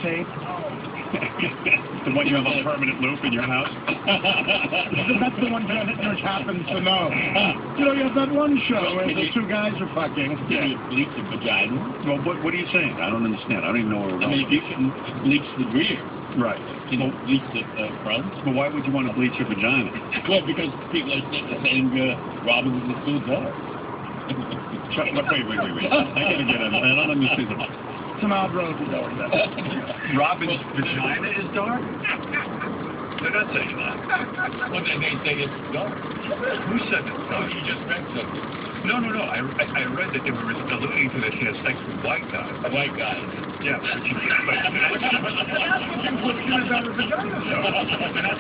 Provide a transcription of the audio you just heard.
tape? The one you have on permanent loop in your house? That's the one Janet Hirsch happens to know. You know, you have that one show where the two guys are fucking. Can you bleach the vagina? Well, what are you saying? I don't understand. I don't even know where we're going. I mean, if you can bleach the rear, right. Can you bleach the front? But why would you want to bleach your vagina? Well, because people are saying Robin is too dark. Wait. I gotta get it. I don't understand. It's an odd road to go with that. Robin's vagina is dark? They're not saying that. Well, they say it's dark. Who said it? Oh, you just read something. No. I read that they were alluding to that she has sex with white guys. White guys. Yeah. But